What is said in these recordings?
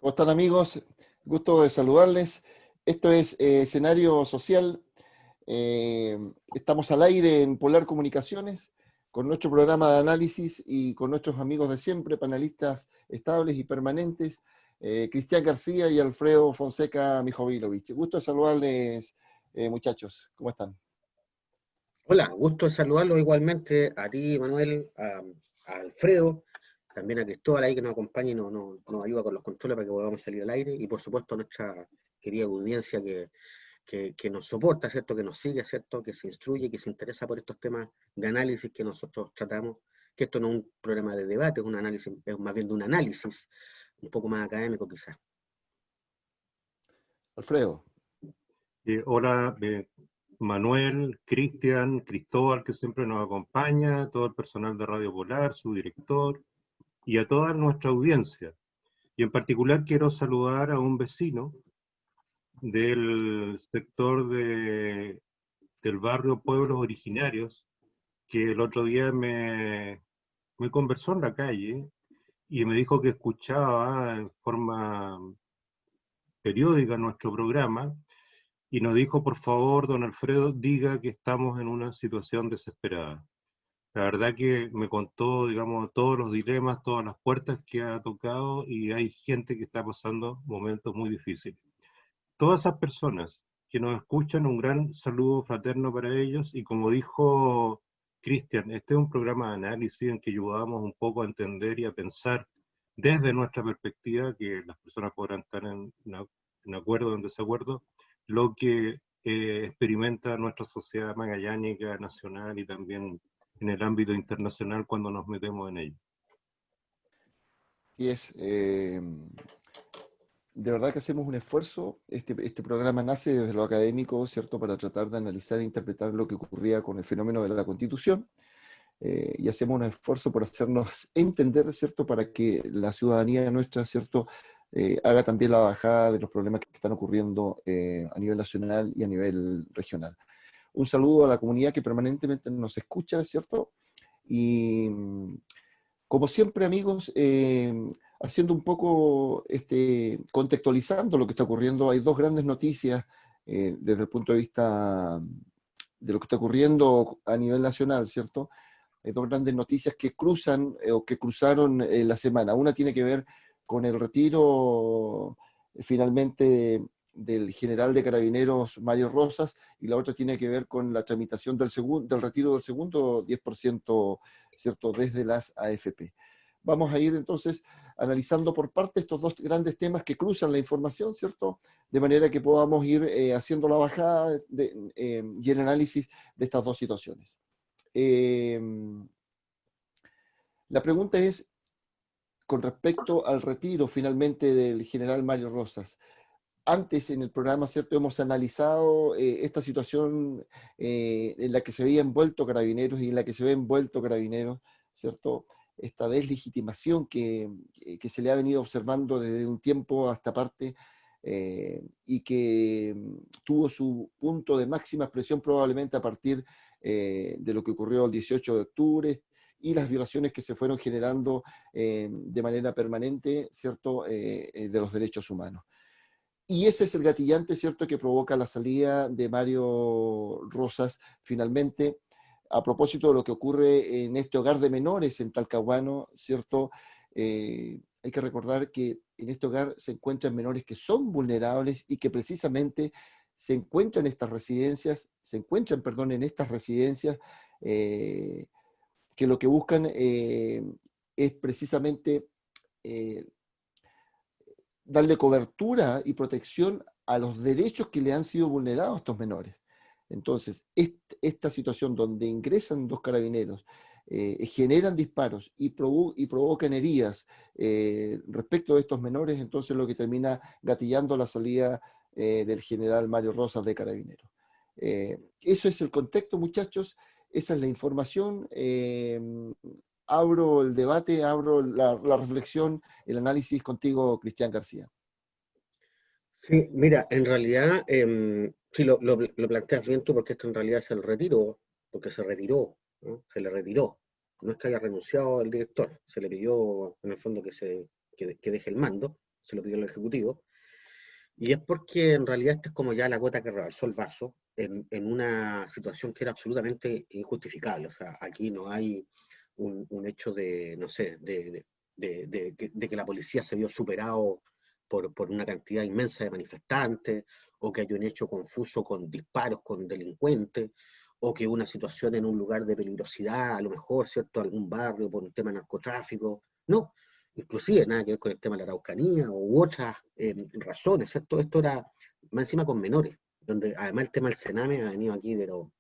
¿Cómo están amigos? Gusto de saludarles. Esto es Escenario Social. Eh, Estamos al aire en Polar Comunicaciones con nuestro programa de análisis y con nuestros amigos de siempre, panelistas estables y permanentes, Cristian García y Alfredo Fonseca Mijovilovich. Gusto de saludarles, muchachos. ¿Cómo están? Hola, gusto de saludarlos igualmente a ti, Manuel, a Alfredo, también a Cristóbal ahí que nos acompaña y nos ayuda con los controles para que podamos salir al aire, y por supuesto a nuestra querida audiencia que nos soporta, ¿cierto? Que nos sigue, ¿cierto? Que se instruye, que se interesa por estos temas de análisis que nosotros tratamos, que esto no es un programa de debate, es un análisis, es más bien de un análisis un poco más académico quizás. Alfredo. Hola, Manuel, Cristian, Cristóbal, que siempre nos acompaña, todo el personal de Radio Polar, su director, y a toda nuestra audiencia. Y en particular quiero saludar a un vecino del sector del barrio Pueblos Originarios, que el otro día me conversó en la calle y me dijo que escuchaba en forma periódica nuestro programa. Y nos dijo, por favor, don Alfredo, diga que estamos en una situación desesperada. La verdad que me contó, digamos, todos los dilemas, todas las puertas que ha tocado, y hay gente que está pasando momentos muy difíciles. Todas esas personas que nos escuchan, un gran saludo fraterno para ellos, y como dijo Cristian, este es un programa de análisis en que ayudamos un poco a entender y a pensar desde nuestra perspectiva, que las personas podrán estar en acuerdo o en desacuerdo, lo que experimenta nuestra sociedad magallánica, nacional y también en el ámbito internacional cuando nos metemos en ello. Y de verdad que hacemos un esfuerzo. Este programa nace desde lo académico, ¿cierto?, para tratar de analizar e interpretar lo que ocurría con el fenómeno de la Constitución. Y hacemos un esfuerzo por hacernos entender, ¿cierto?, para que la ciudadanía nuestra, ¿cierto?, haga también la bajada de los problemas que están ocurriendo a nivel nacional y a nivel regional. Un saludo a la comunidad que permanentemente nos escucha, ¿cierto? Y como siempre, amigos, haciendo un poco, contextualizando lo que está ocurriendo, hay dos grandes noticias desde el punto de vista de lo que está ocurriendo a nivel nacional, ¿cierto? Hay dos grandes noticias que cruzan o que cruzaron la semana. Una tiene que ver con el retiro finalmente del general de Carabineros Mario Rosas, y la otra tiene que ver con la tramitación del retiro del segundo 10%, ¿cierto?, desde las AFP. Vamos a ir entonces analizando por parte estos dos grandes temas que cruzan la información, ¿cierto?, de manera que podamos ir haciendo la bajada y el análisis de estas dos situaciones. La pregunta es con respecto al retiro finalmente del general Mario Rosas. Antes en el programa, ¿cierto?, hemos analizado esta situación en la que se veía envuelto Carabineros y en la que se ve envuelto Carabineros, ¿cierto? Esta deslegitimación que se le ha venido observando desde un tiempo a esta parte y que tuvo su punto de máxima expresión probablemente a partir de lo que ocurrió el 18 de octubre y las violaciones que se fueron generando de manera permanente, ¿cierto?, de los derechos humanos. Y ese es el gatillante, ¿cierto?, que provoca la salida de Mario Rosas finalmente, a propósito de lo que ocurre en este hogar de menores en Talcahuano, ¿cierto? Hay que recordar que en este hogar se encuentran menores que son vulnerables y que precisamente se encuentran en estas residencias que lo que buscan es precisamente darle cobertura y protección a los derechos que le han sido vulnerados a estos menores. Entonces, esta situación donde ingresan dos carabineros, generan disparos y provocan heridas respecto de estos menores, entonces lo que termina gatillando la salida del general Mario Rosas de Carabineros. Eso es el contexto, muchachos, esa es la información. Abro el debate, abro la reflexión, el análisis contigo, Cristian García. Sí, mira, en realidad, sí lo planteas bien tú, porque esto en realidad es el retiro, porque se retiró, ¿no? Se le retiró. No es que haya renunciado el director, se le pidió en el fondo que deje el mando, se lo pidió al Ejecutivo, y es porque en realidad esta es como ya la gota que rebalsó el vaso en una situación que era absolutamente injustificable. O sea, aquí no hay un hecho de, no sé, de que la policía se vio superado por una cantidad inmensa de manifestantes, o que hay un hecho confuso con disparos con delincuentes, o que una situación en un lugar de peligrosidad, a lo mejor, ¿cierto?, algún barrio por un tema de narcotráfico. No, inclusive nada que ver con el tema de la Araucanía u otras razones, ¿cierto? Esto era más encima con menores, donde además el tema del Sename ha venido aquí, pero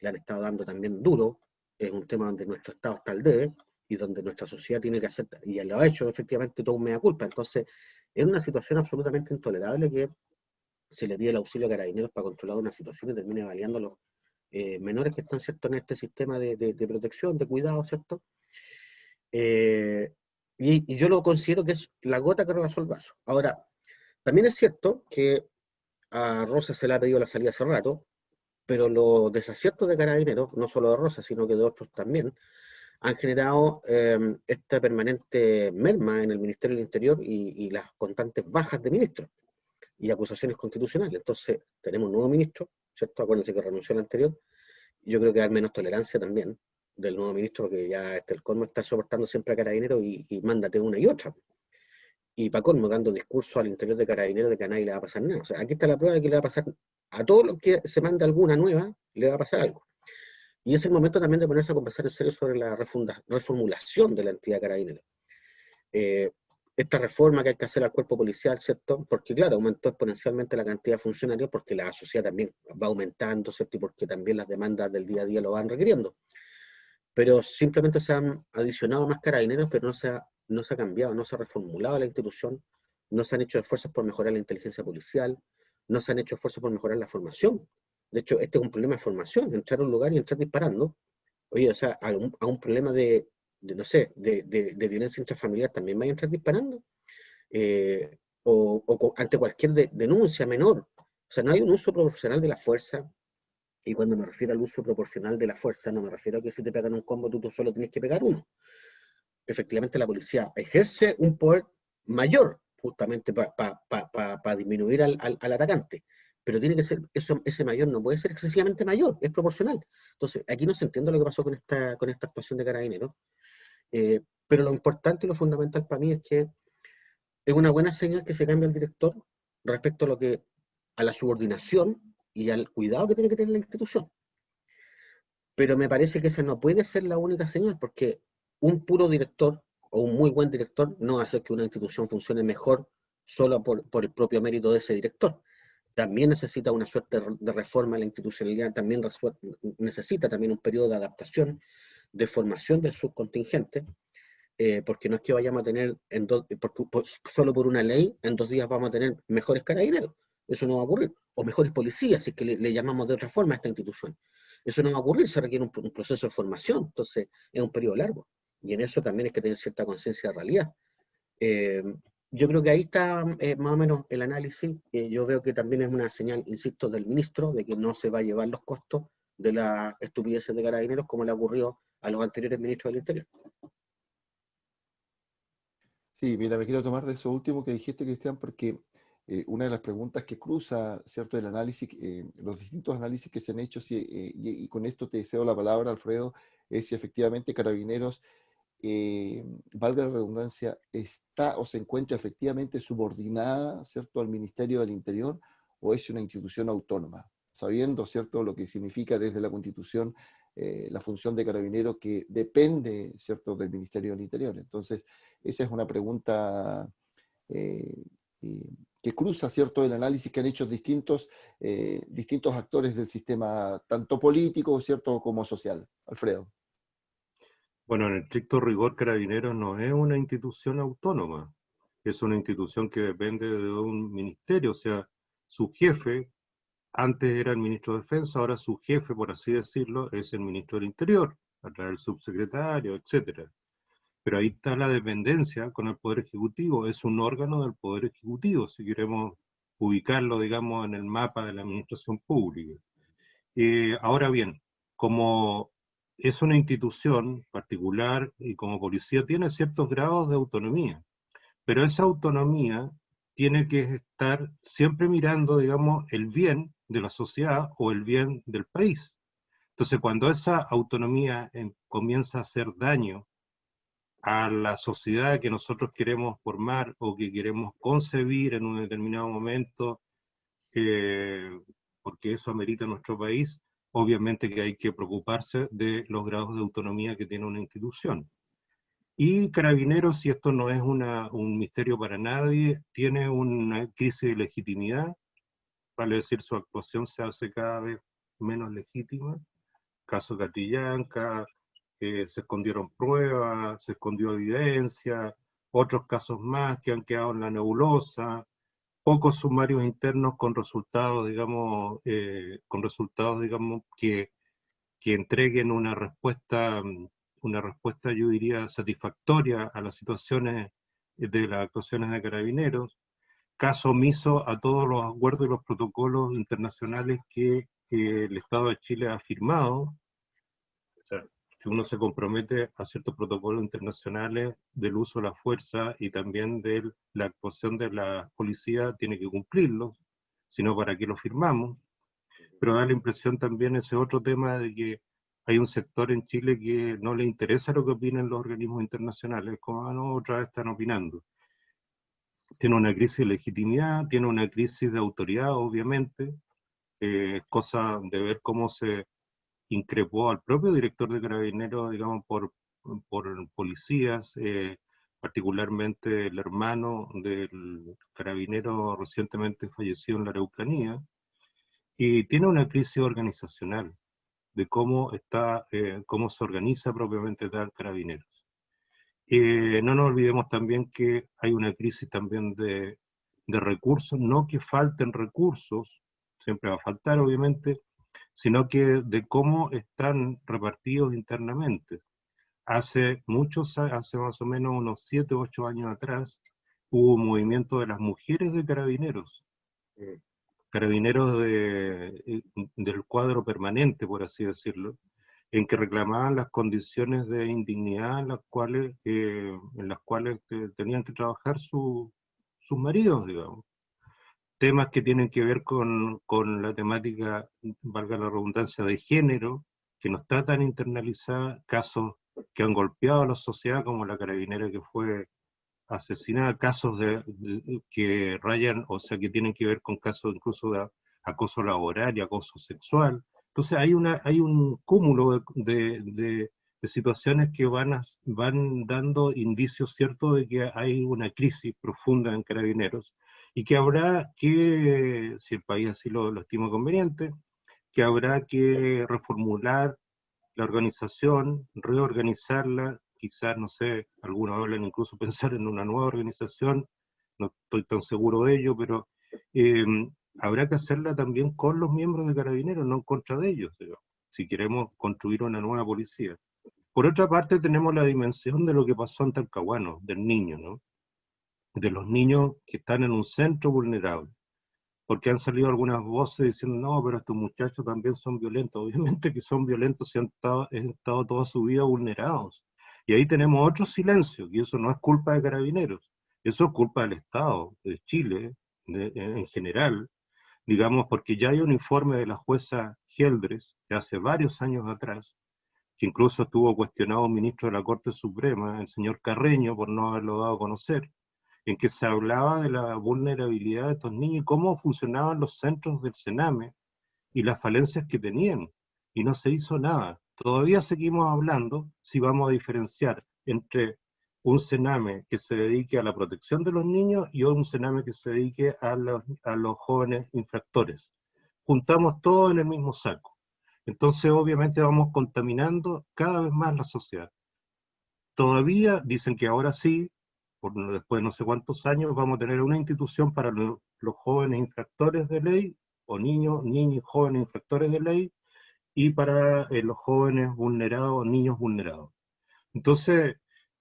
le han estado dando también duro, es un tema donde nuestro Estado está al debe y donde nuestra sociedad tiene que hacer, y lo ha hecho efectivamente todo un mea culpa. Entonces, es una situación absolutamente intolerable que se le pide el auxilio a Carabineros para controlar una situación y termine baleando a los menores que están, ¿cierto?, en este sistema de protección, de cuidado, ¿cierto? Eh, y yo lo considero que es la gota que rebasó el vaso. Ahora, también es cierto que a Rosa se le ha pedido la salida hace rato, pero los desaciertos de Carabineros, no solo de Rosa, sino que de otros también, han generado esta permanente merma en el Ministerio del Interior y las constantes bajas de ministros y acusaciones constitucionales. Entonces, tenemos un nuevo ministro, ¿cierto? Acuérdense que renunció al anterior. Yo creo que hay menos tolerancia también del nuevo ministro, porque ya el colmo está soportando siempre a Carabineros y mándate una y otra. Y para colmo, dando discurso al interior de Carabineros de que a nadie le va a pasar nada. O sea, aquí está la prueba de que le va a pasar a todo lo que se mande alguna nueva, le va a pasar algo. Y es el momento también de ponerse a conversar en serio sobre la reformulación de la entidad Carabineros. Esta reforma que hay que hacer al cuerpo policial, ¿cierto? Porque claro, aumentó exponencialmente la cantidad de funcionarios porque la sociedad también va aumentando, ¿cierto? Y porque también las demandas del día a día lo van requiriendo. Pero simplemente se han adicionado más carabineros, pero no se ha cambiado, no se ha reformulado la institución, no se han hecho esfuerzos por mejorar la inteligencia policial, no se han hecho esfuerzos por mejorar la formación. De hecho, este es un problema de formación, entrar a un lugar y entrar disparando. Oye, o sea, a un problema no sé, de violencia intrafamiliar también va a entrar disparando. Ante cualquier denuncia menor. O sea, no hay un uso proporcional de la fuerza, y cuando me refiero al uso proporcional de la fuerza, no me refiero a que si te pegan un combo tú solo tienes que pegar uno. Efectivamente, la policía ejerce un poder mayor, justamente para disminuir al atacante. Pero tiene que ser, ese mayor no puede ser excesivamente mayor, es proporcional. Entonces, aquí no se entiende lo que pasó con esta actuación de Carabineros. Pero lo importante y lo fundamental para mí es que es una buena señal que se cambie el director respecto a la subordinación y al cuidado que tiene que tener la institución. Pero me parece que esa no puede ser la única señal, porque un puro director o un muy buen director no hace que una institución funcione mejor solo por el propio mérito de ese director. También necesita una suerte de reforma en la institucionalidad, también necesita también un periodo de adaptación, de formación de sus contingentes, porque no es que vayamos a tener, solo por una ley, en 2 días vamos a tener mejores carabineros. Eso no va a ocurrir. O mejores policías, si es que le llamamos de otra forma a esta institución. Eso no va a ocurrir, se requiere un proceso de formación, entonces es un periodo largo. Y en eso también hay que tener cierta conciencia de realidad. Eh, yo creo que ahí está más o menos el análisis. Yo veo que también es una señal, insisto, del ministro, de que no se va a llevar los costos de las estupideces de Carabineros como le ocurrió a los anteriores ministros del Interior. Sí, mira, me quiero tomar de eso último que dijiste, Cristian, porque una de las preguntas que cruza, ¿cierto?, el análisis, los distintos análisis que se han hecho, y con esto te cedo la palabra, Alfredo, es si efectivamente Carabineros, valga la redundancia, está o se encuentra efectivamente subordinada, ¿cierto?, al Ministerio del Interior, o es una institución autónoma, sabiendo, ¿cierto?, lo que significa desde la Constitución la función de Carabineros que depende, ¿cierto?, del Ministerio del Interior. Entonces, esa es una pregunta eh, eh, que cruza, ¿cierto?, el análisis que han hecho distintos actores del sistema, tanto político, ¿cierto?, como social. Alfredo. Bueno, en estricto rigor, Carabineros no es una institución autónoma, es una institución que depende de un ministerio, o sea, su jefe, antes era el ministro de Defensa, ahora su jefe, por así decirlo, es el ministro del Interior, a través del subsecretario, etcétera. Pero ahí está la dependencia con el Poder Ejecutivo, es un órgano del Poder Ejecutivo, si queremos ubicarlo, digamos, en el mapa de la administración pública. Ahora bien, como es una institución particular y como policía tiene ciertos grados de autonomía, pero esa autonomía tiene que estar siempre mirando, digamos, el bien de la sociedad o el bien del país. Entonces, cuando esa autonomía comienza a hacer daño a la sociedad que nosotros queremos formar o que queremos concebir en un determinado momento, porque eso amerita nuestro país, obviamente que hay que preocuparse de los grados de autonomía que tiene una institución. Y Carabineros, y esto no es un misterio para nadie, tiene una crisis de legitimidad, vale decir, su actuación se hace cada vez menos legítima. Caso Catrillanca, se escondieron pruebas, se escondió evidencia, otros casos más que han quedado en la nebulosa, pocos sumarios internos con resultados, digamos, que entreguen una respuesta, yo diría, satisfactoria a las situaciones de las actuaciones de Carabineros, caso omiso a todos los acuerdos y los protocolos internacionales que el Estado de Chile ha firmado. O sea, si uno se compromete a ciertos protocolos internacionales del uso de la fuerza y también de la actuación de la policía, tiene que cumplirlos, sino para qué lo firmamos. Pero da la impresión también ese otro tema de que hay un sector en Chile que no le interesa lo que opinen los organismos internacionales, como no, otra vez están opinando. Tiene una crisis de legitimidad, tiene una crisis de autoridad, obviamente, cosa de ver cómo se increpó al propio director de Carabineros, digamos, por policías, particularmente el hermano del carabinero recientemente fallecido en la Araucanía, y tiene una crisis organizacional de cómo se organiza propiamente tal Carabineros. No nos olvidemos también que hay una crisis también de recursos, no que falten recursos, siempre va a faltar obviamente, sino que de cómo están repartidos internamente. Hace más o menos unos 7 u 8 años atrás, hubo un movimiento de las mujeres de carabineros, carabineros del cuadro permanente, por así decirlo, en que reclamaban las condiciones de indignidad en las cuales tenían que trabajar sus maridos, digamos. Temas que tienen que ver con la temática, valga la redundancia, de género, que no está tan internalizada, casos que han golpeado a la sociedad, como la carabinera que fue asesinada, casos que rayan, o sea, que tienen que ver con casos incluso de acoso laboral y acoso sexual. Entonces hay un cúmulo de situaciones que van dando indicios ciertos de que hay una crisis profunda en Carabineros, y que habrá que, si el país así lo estima conveniente, que habrá que reformular la organización, reorganizarla, quizás, no sé, algunos hablan incluso pensar en una nueva organización, no estoy tan seguro de ello, pero eh, habrá que hacerla también con los miembros de Carabineros, no en contra de ellos, digamos, si queremos construir una nueva policía. Por otra parte, tenemos la dimensión de lo que pasó en Talcahuano, del niño, ¿no? De los niños que están en un centro vulnerable, porque han salido algunas voces diciendo, no, pero estos muchachos también son violentos. Obviamente que son violentos y han estado toda su vida vulnerados. Y ahí tenemos otro silencio, y eso no es culpa de Carabineros, eso es culpa del Estado, de Chile, en general, digamos, porque ya hay un informe de la jueza Geldres, de hace varios años atrás, que incluso estuvo cuestionado un ministro de la Corte Suprema, el señor Carreño, por no haberlo dado a conocer, en que se hablaba de la vulnerabilidad de estos niños y cómo funcionaban los centros del Sename y las falencias que tenían, y no se hizo nada. Todavía seguimos hablando si vamos a diferenciar entre un Sename que se dedique a la protección de los niños y un Sename que se dedique a los jóvenes infractores. Juntamos todo en el mismo saco. Entonces, obviamente, vamos contaminando cada vez más la sociedad. Todavía dicen que ahora sí, después de no sé cuántos años, vamos a tener una institución para los jóvenes infractores de ley, o niños y jóvenes infractores de ley, y para los jóvenes vulnerados, niños vulnerados. Entonces,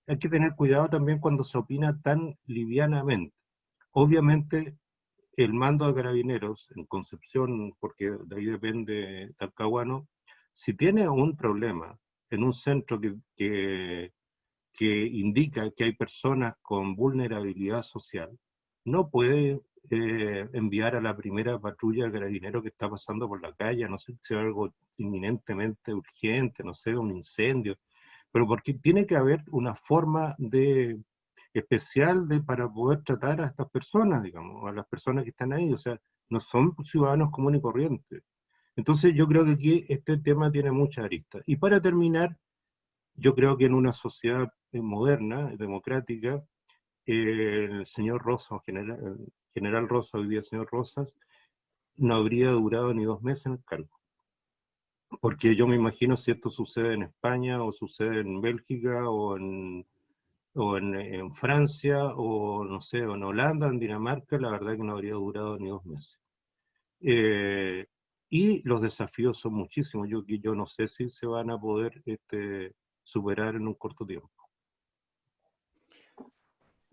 hay que tener cuidado también cuando se opina tan livianamente. Obviamente, el mando de Carabineros en Concepción, porque de ahí depende Talcahuano, si tiene un problema en un centro que indica que hay personas con vulnerabilidad social, no puede enviar a la primera patrulla de carabineros que está pasando por la calle, a no sé si sea algo inminentemente urgente, no sé, un incendio, pero porque tiene que haber una forma especial para poder tratar a estas personas, digamos, a las personas que están ahí, o sea, no son ciudadanos comunes y corrientes. Entonces yo creo que aquí este tema tiene muchas aristas. Y para terminar, yo creo que en una sociedad moderna, democrática, el señor Rosas, el general Rosas, hoy día señor Rosas, no habría durado ni 2 meses en el cargo. Porque yo me imagino si esto sucede en España, o sucede en Bélgica, en Francia, o no sé, o en Holanda, en Dinamarca, la verdad que no habría durado ni 2 meses. Y los desafíos son muchísimos. Yo no sé si se van a poder superar en un corto tiempo.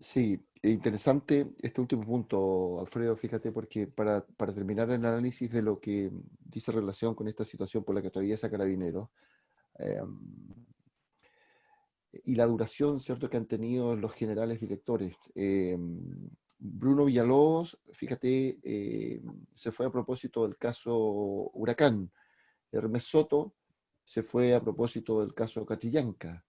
Sí, interesante este último punto, Alfredo, fíjate, porque para terminar el análisis de lo que dice relación con esta situación por la que atraviesa Carabineros, eh, y la duración, ¿cierto?, que han tenido los generales directores. Bruno Villalobos, fíjate, se fue a propósito del caso Huracán. Hermes Soto se fue a propósito del caso Catrillanca.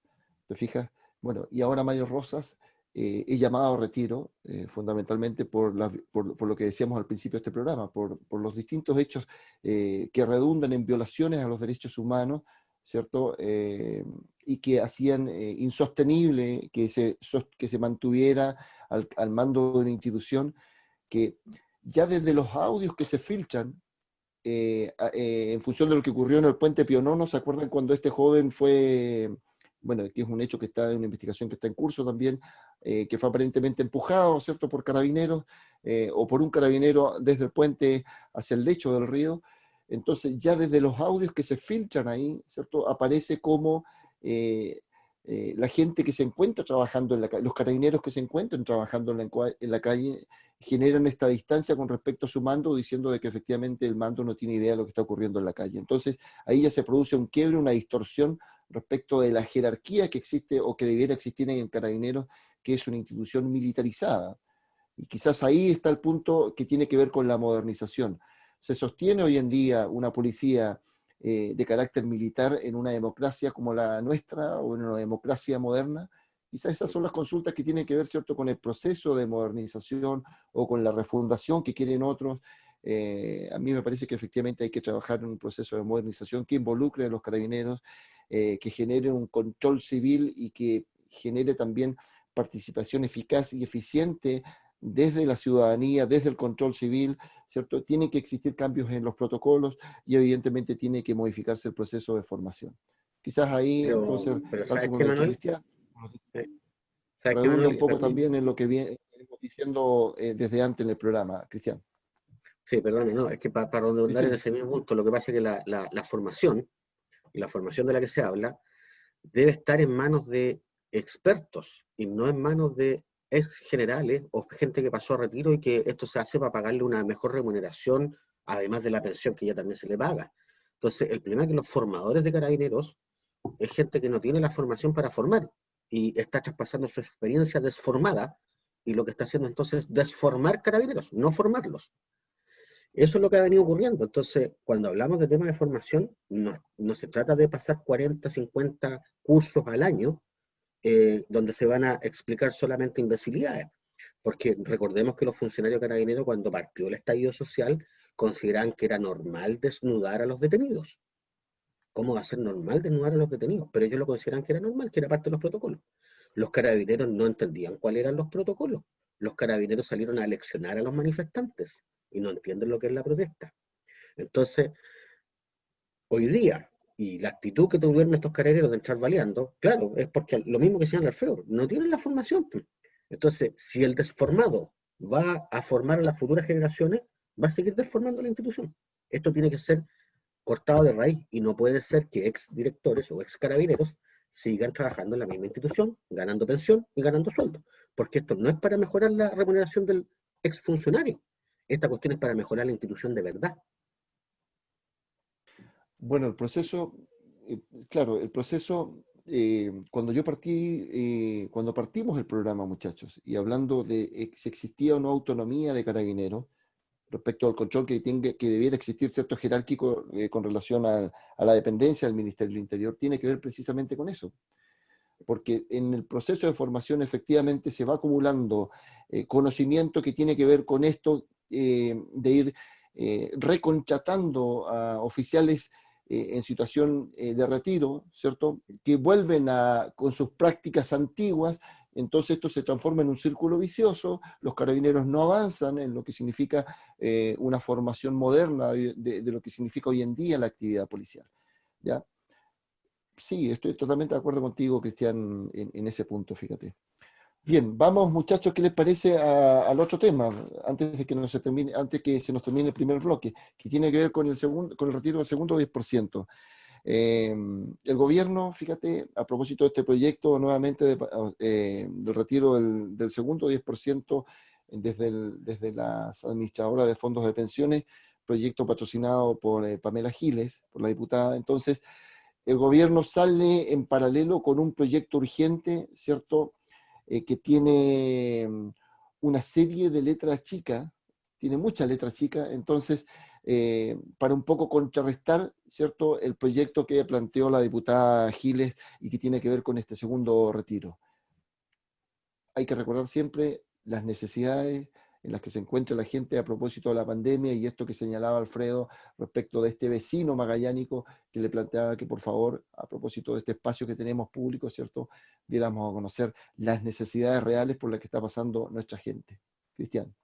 ¿Te fijas? Bueno, y ahora Mario Rosas es llamado a retiro, fundamentalmente por lo que decíamos al principio de este programa, por los distintos hechos que redundan en violaciones a los derechos humanos, ¿cierto? Y que hacían insostenible que se mantuviera al mando de una institución que ya desde los audios que se filtran, en función de lo que ocurrió en el puente Pionono, ¿se acuerdan cuando este joven fue, bueno, que es un hecho que está en una investigación que está en curso también, que fue aparentemente empujado, ¿cierto?, por carabineros, o por un carabinero desde el puente hacia el lecho del río? Entonces ya desde los audios que se filtran ahí, ¿cierto?, aparece como la gente que se encuentra trabajando en la calle, los carabineros que se encuentran trabajando en la calle, generan esta distancia con respecto a su mando, diciendo de que efectivamente el mando no tiene idea de lo que está ocurriendo en la calle. Entonces, ahí ya se produce un quiebre, una distorsión respecto de la jerarquía que existe o que debiera existir en el Carabineros, que es una institución militarizada. Y quizás ahí está el punto que tiene que ver con la modernización. Se sostiene hoy en día una policía de carácter militar en una democracia como la nuestra o en una democracia moderna. Quizás esas son las consultas que tienen que ver, ¿cierto?, con el proceso de modernización o con la refundación que quieren otros. A mí me parece que efectivamente hay que trabajar en un proceso de modernización que involucre a los carabineros, que genere un control civil y que genere también participación eficaz y eficiente desde la ciudadanía, desde el control civil, ¿cierto? Tienen que existir cambios en los protocolos y evidentemente tiene que modificarse el proceso de formación. Quizás ahí, entonces, Pero tal ¿sabes como qué, lo ha dicho Manuel? Cristian, Eh, ¿Sabes qué, redunda un Manuel? poco también en lo que venimos diciendo desde antes en el programa, Cristian. Sí, perdón, no, es que para redundar en Cristian, ese mismo punto, lo que pasa es que la formación, y la formación de la que se habla, debe estar en manos de expertos y no en manos de ex generales o gente que pasó a retiro y que esto se hace para pagarle una mejor remuneración, además de la pensión que ya también se le paga. Entonces, el problema es que los formadores de carabineros es gente que no tiene la formación para formar y está traspasando su experiencia desformada y lo que está haciendo entonces es desformar carabineros, no formarlos. Eso es lo que ha venido ocurriendo. Entonces, cuando hablamos de temas de formación, no se trata de pasar 40, 50 cursos al año donde se van a explicar solamente imbecilidades. Porque recordemos que los funcionarios carabineros, cuando partió el estallido social, consideraban que era normal desnudar a los detenidos. ¿Cómo va a ser normal desnudar a los detenidos? Pero ellos lo consideran que era normal, que era parte de los protocolos. Los carabineros no entendían cuáles eran los protocolos. Los carabineros salieron a leccionar a los manifestantes y no entienden lo que es la protesta. Entonces, hoy día, y la actitud que tuvieron estos carabineros de entrar baleando, claro, es porque lo mismo que decían Alfredo, no tienen la formación. Entonces, si el desformado va a formar a las futuras generaciones, va a seguir desformando la institución. Esto tiene que ser cortado de raíz y no puede ser que ex directores o ex carabineros sigan trabajando en la misma institución, ganando pensión y ganando sueldo. Porque esto no es para mejorar la remuneración del ex funcionario. Esta cuestión es para mejorar la institución de verdad. bueno, el proceso, claro, el proceso cuando yo partí, cuando partimos el programa, muchachos, y hablando de si existía o no autonomía de Carabineros, respecto al control que debiera existir cierto jerárquico con relación a la dependencia del Ministerio del Interior, tiene que ver precisamente con eso. Porque en el proceso de formación efectivamente se va acumulando conocimiento que tiene que ver con esto de ir recontratando a oficiales en situación de retiro, ¿cierto? Que vuelven con sus prácticas antiguas. Entonces esto se transforma en un círculo vicioso, los carabineros no avanzan en lo que significa una formación moderna de lo que significa hoy en día la actividad policial, ¿ya? Sí, estoy totalmente de acuerdo contigo, Cristian, en ese punto, fíjate. Bien, vamos muchachos, ¿qué les parece al otro tema? Antes que se nos termine el primer bloque, que tiene que ver con con el retiro del segundo 10%. El gobierno, fíjate, a propósito de este proyecto nuevamente del retiro del segundo 10% desde las administradoras de fondos de pensiones, proyecto patrocinado por Pamela Giles, por la diputada. Entonces, el gobierno sale en paralelo con un proyecto urgente, ¿cierto? Que tiene una serie de letras chicas, tiene muchas letras chicas, entonces, para un poco contrarrestar, ¿cierto?, el proyecto que planteó la diputada Giles y que tiene que ver con este segundo retiro. Hay que recordar siempre las necesidades en las que se encuentra la gente a propósito de la pandemia y esto que señalaba Alfredo respecto de este vecino magallánico que le planteaba que por favor, a propósito de este espacio que tenemos público, ¿cierto?, diéramos a conocer las necesidades reales por las que está pasando nuestra gente. Cristian.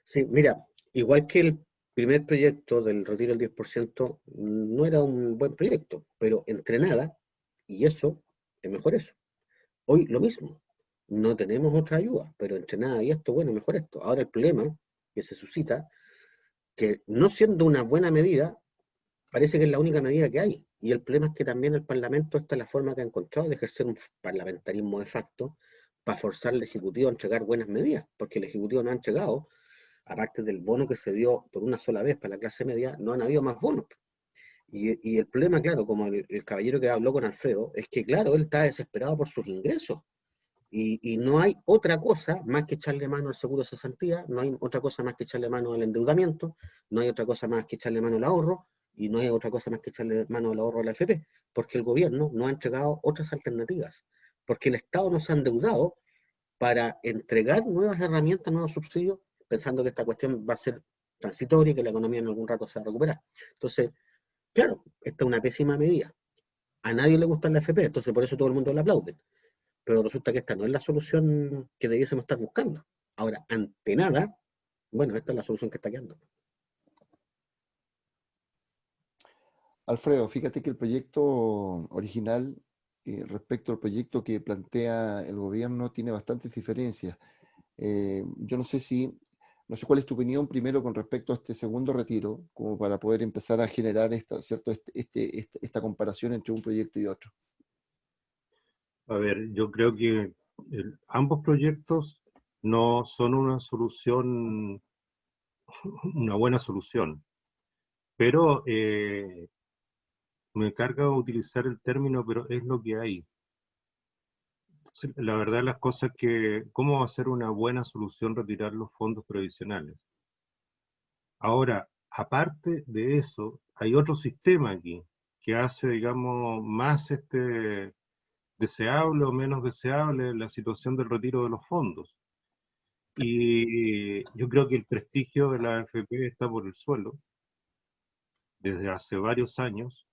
Sí, mira, igual que el primer proyecto del retiro del 10%, no era un buen proyecto, pero entre nada, y eso, es mejor eso. Hoy lo mismo, no tenemos otra ayuda, pero entre nada y esto, bueno, mejor esto. Ahora el problema que se suscita, que no siendo una buena medida, parece que es la única medida que hay. Y el problema es que también el Parlamento, esta es la forma que ha encontrado de ejercer un parlamentarismo de facto para forzar al Ejecutivo a entregar buenas medidas, porque el Ejecutivo no ha entregado, aparte del bono que se dio por una sola vez para la clase media, no han habido más bonos. Y el problema, claro, como el caballero que habló con Alfredo, es que, claro, él está desesperado por sus ingresos. Y no hay otra cosa más que echarle mano al seguro de cesantía, no hay otra cosa más que echarle mano al endeudamiento, no hay otra cosa más que echarle mano al ahorro, y no hay otra cosa más que echarle mano al ahorro a la AFP, porque el gobierno no ha entregado otras alternativas, porque el Estado no se ha endeudado para entregar nuevas herramientas, nuevos subsidios, pensando que esta cuestión va a ser transitoria y que la economía en algún rato se va a recuperar. Entonces, claro, esta es una pésima medida. A nadie le gusta la AFP, entonces por eso todo el mundo la aplaude. Pero resulta que esta no es la solución que debiésemos estar buscando. Ahora, ante nada, bueno, esta es la solución que está quedando. Alfredo, fíjate que el proyecto original respecto al proyecto que plantea el gobierno tiene bastantes diferencias. Yo no sé cuál es tu opinión primero con respecto a este segundo retiro, como para poder empezar a generar esta comparación entre un proyecto y otro. A ver, yo creo que ambos proyectos no son una solución, una buena solución, pero me carga utilizar el término, pero es lo que hay. Sí, la verdad las cosas que, ¿cómo va a ser una buena solución retirar los fondos previsionales? Ahora, aparte de eso, hay otro sistema aquí que hace, digamos, más deseable o menos deseable la situación del retiro de los fondos. Y yo creo que el prestigio de la AFP está por el suelo desde hace varios años.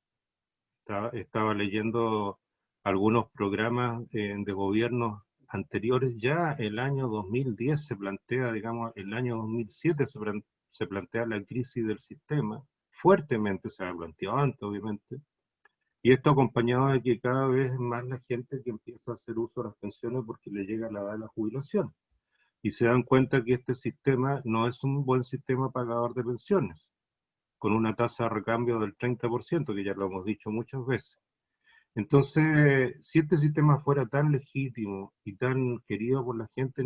Estaba leyendo algunos programas de gobiernos anteriores. Ya el año 2010 se plantea, digamos, el año 2007 se plantea la crisis del sistema. Fuertemente se ha planteado antes, obviamente. Y esto acompañado de que cada vez es más la gente que empieza a hacer uso de las pensiones porque le llega la edad de la jubilación. Y se dan cuenta que este sistema no es un buen sistema pagador de pensiones, con una tasa de recambio del 30%, que ya lo hemos dicho muchas veces. Entonces, si este sistema fuera tan legítimo y tan querido por la gente,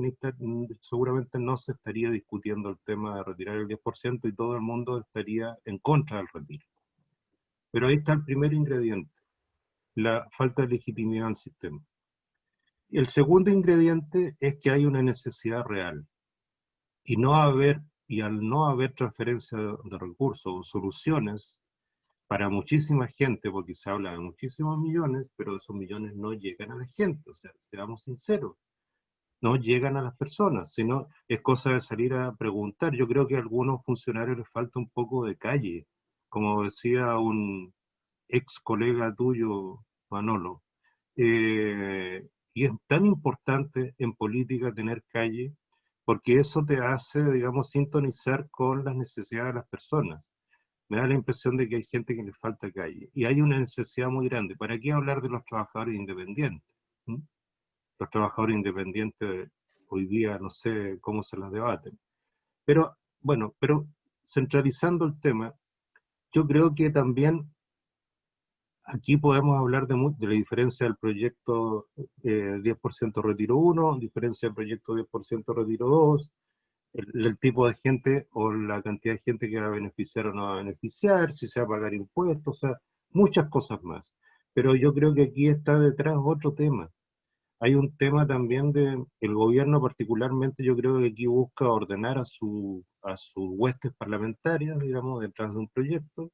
seguramente no se estaría discutiendo el tema de retirar el 10% y todo el mundo estaría en contra del retiro. Pero ahí está el primer ingrediente. la falta de legitimidad del sistema. El segundo ingrediente es que hay una necesidad real. Y, y al no haber transferencia de recursos o soluciones para muchísima gente, porque se habla de muchísimos millones, pero esos millones no llegan a la gente, o sea, seamos sinceros, no llegan a las personas, sino es cosa de salir a preguntar. Yo creo que a algunos funcionarios les falta un poco de calle, como decía un ex colega tuyo, Manolo. Y es tan importante en política tener calle, porque eso te hace, digamos, sintonizar con las necesidades de las personas. Me da la impresión de que hay gente que le falta calle. Y hay una necesidad muy grande. ¿Para qué hablar de los trabajadores independientes? ¿Mm? Los trabajadores independientes hoy día no sé cómo se las debaten. Pero, bueno, pero centralizando el tema, yo creo que también aquí podemos hablar de la diferencia del proyecto 10% retiro 1, diferencia del proyecto 10% retiro 2, el tipo de gente o la cantidad de gente que va a beneficiar o no va a beneficiar, si se va a pagar impuestos, o sea, muchas cosas más. Pero yo creo que aquí está detrás otro tema. Hay un tema también de el gobierno particularmente, yo creo que aquí busca ordenar a sus huestes parlamentarias, digamos, detrás de un proyecto.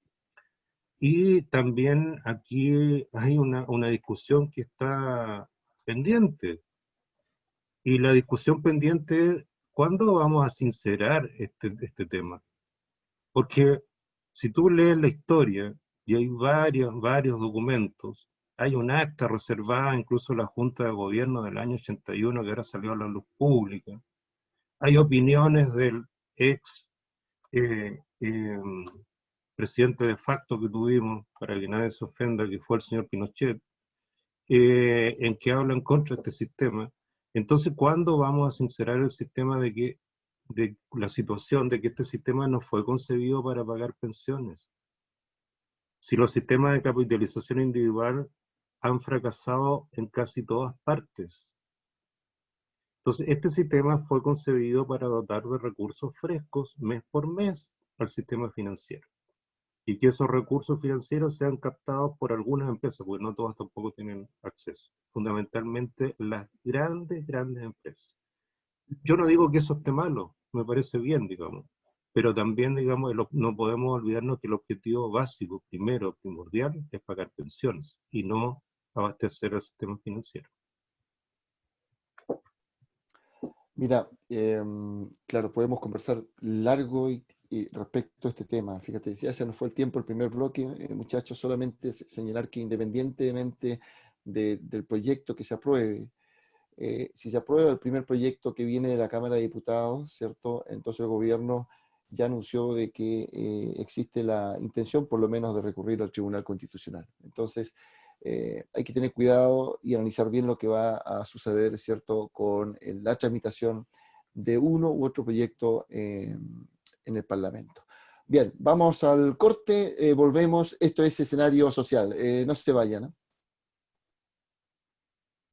Y también aquí hay una discusión que está pendiente. Y la discusión pendiente es, ¿cuándo vamos a sincerar este tema? Porque si tú lees la historia, y hay varios documentos, hay un acta reservada, incluso la Junta de Gobierno del año 81, que ahora salió a la luz pública, hay opiniones del ex eh, eh, presidente de facto que tuvimos, para que nadie se ofenda, que fue el señor Pinochet, en que hablan contra este sistema. Entonces, ¿cuándo vamos a sincerar el sistema de la situación de que este sistema no fue concebido para pagar pensiones? Si los sistemas de capitalización individual han fracasado en casi todas partes. Entonces, este sistema fue concebido para dotar de recursos frescos mes por mes al sistema financiero. Y que esos recursos financieros sean captados por algunas empresas, porque no todas tampoco tienen acceso. Fundamentalmente las grandes empresas. Yo no digo que eso esté malo, me parece bien, digamos, pero también, digamos, no podemos olvidarnos que el objetivo básico, primero, primordial, es pagar pensiones y no abastecer el sistema financiero. Mira, claro, podemos conversar largo y respecto a este tema. Fíjate, ya se nos fue el tiempo el primer bloque, muchachos, solamente señalar que independientemente del proyecto que se apruebe, si se aprueba el primer proyecto que viene de la Cámara de Diputados, ¿cierto? Entonces el gobierno ya anunció de que existe la intención, por lo menos, de recurrir al Tribunal Constitucional. Entonces, hay que tener cuidado y analizar bien lo que va a suceder, ¿cierto?, con la tramitación de uno u otro proyecto en el Parlamento. Bien, vamos al corte, volvemos. Esto es Escenario Social. No se vayan, ¿no?